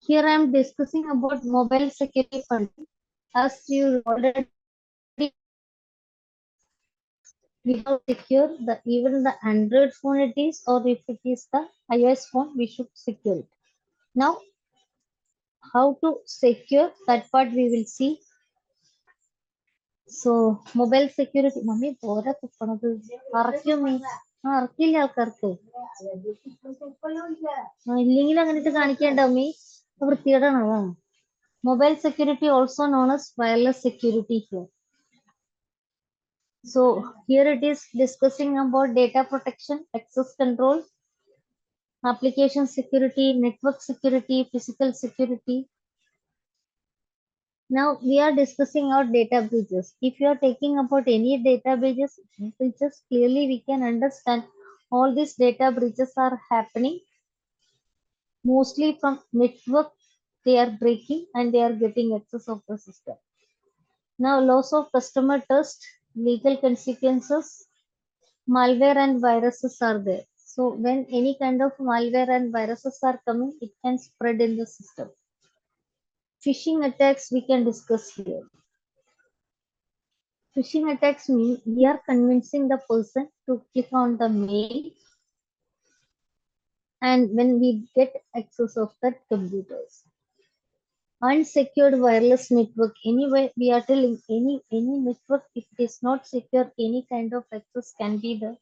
Here I am discussing about mobile security funding. As you already we have secure the even the Android phone it is, or if it is the iOS phone, we should secure it. Now, how to secure that part we will see. So, mobile security, mommy, പോരാ തുപ്പണത് അറക്കിയോ നീ അറക്കില്ല ആൾക്കാർക്ക് ഇല്ലെങ്കിൽ അങ്ങനെയിട്ട് കാണിക്കേണ്ട me വൃത്തികേടാണ് അതാണ്. Mobile security also known as wireless security here. So here it is discussing about data protection, access control, application security, network security, physical security. Now we are discussing our data breaches. If you are taking about any data breaches, clearly we can understand all these data breaches are happening mostly from network. They are breaking and they are getting access of the system. Now loss of customer trust, legal consequences, malware and viruses are there. So when any kind of malware and viruses are coming, it can spread in the system. Phishing attacks we can discuss here. Phishing attacks mean we are convincing the person to click on the mail, and when we get access of that computers. Unsecured wireless network, anyway we are telling any network, if it is not secure, any kind of access can be there.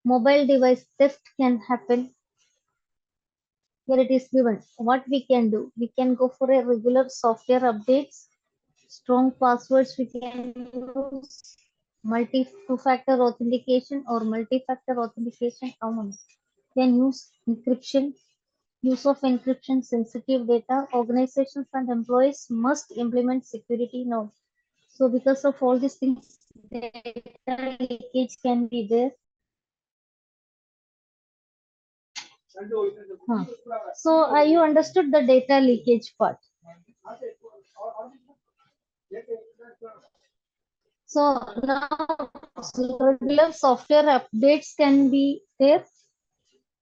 Mobile device theft can happen. Here it is given what we can do. We can go for a regular software updates, strong passwords we can use, multi two-factor authentication or multi-factor authentication. Can use encryption. Use of encryption, sensitive data. Organizations and employees must implement security now. So because of all these things, data leakage can be there. So you understood the data leakage part. So now regular software updates can be there.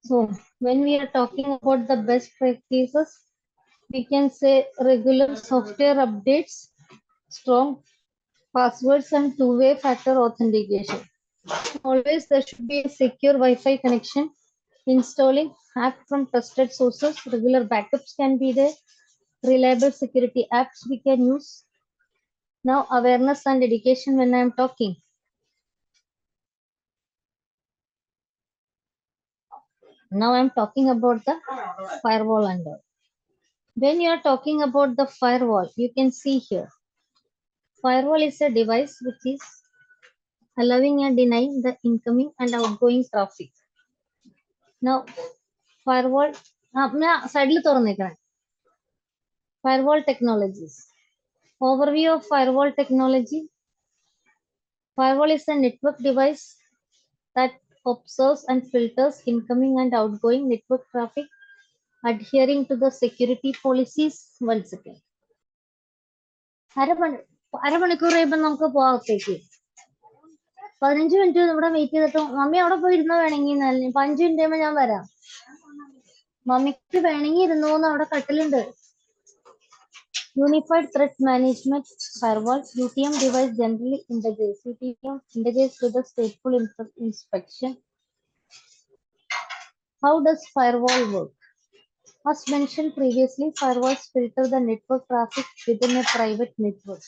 So when we are talking about the best practices, we can say regular software updates, strong passwords and two-way factor authentication. Always there should be a secure Wi-Fi connection, installing app from trusted sources, regular backups can be there, reliable security apps we can use. Now awareness and education when I am talking. Now I am talking about the firewall and all. When you are talking about the firewall, you can see here. Firewall is a device which is allowing and denying the incoming and outgoing traffic. Now, firewall, firewall technologies. Overview of firewall technology. Firewall is a network device that observes and filters incoming and outgoing network traffic, adhering to the security policies. Once again. അരമണിക്കൂർ കഴിയുമ്പോൾ നമുക്ക് പോകത്തേക്ക് 15 minute ഇവിടെ wait ചെയ്തിട്ട് mummy അവിടെ പോയി ഇരുന്നോ വേണമെങ്കിൽ 5 minute കഴിയുമ്പോൾ ഞാൻ വരാം. മമ്മിക്ക് വേണമെങ്കിൽ ഇരുന്നോന്ന് അവിടെ കട്ടിലുണ്ട്. Unified Threat Management Firewall, UTM device generally integrates. UTM integrates with the stateful inspection. How does firewall work? As mentioned previously, firewalls filter the network traffic within a private network.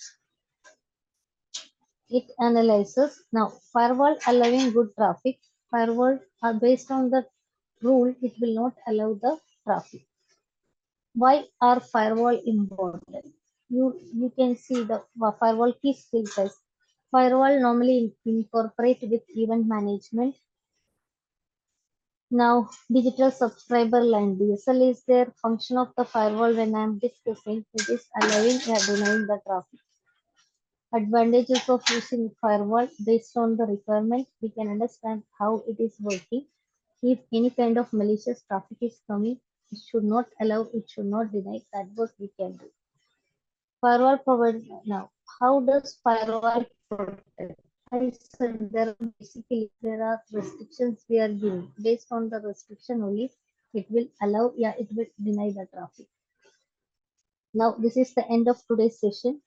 It analyzes. Now, firewall allowing good traffic. Firewall are based on the rule, it will not allow the traffic. Why are firewall important? You can see the firewall key skill test. Firewall normally incorporate with event management. Now, digital subscriber line DSL is there. Function of the firewall when I am discussing, it is allowing or denying the traffic. Advantages of using firewall based on the requirement, we can understand how it is working. If any kind of malicious traffic is coming, it should not allow, it should not deny. That work we can do. Firewall provides. Now, how does firewall protect? I said there are restrictions we are giving. Based on the restriction only, It will allow, yeah, it will deny the traffic. Now, this is the end of today's session.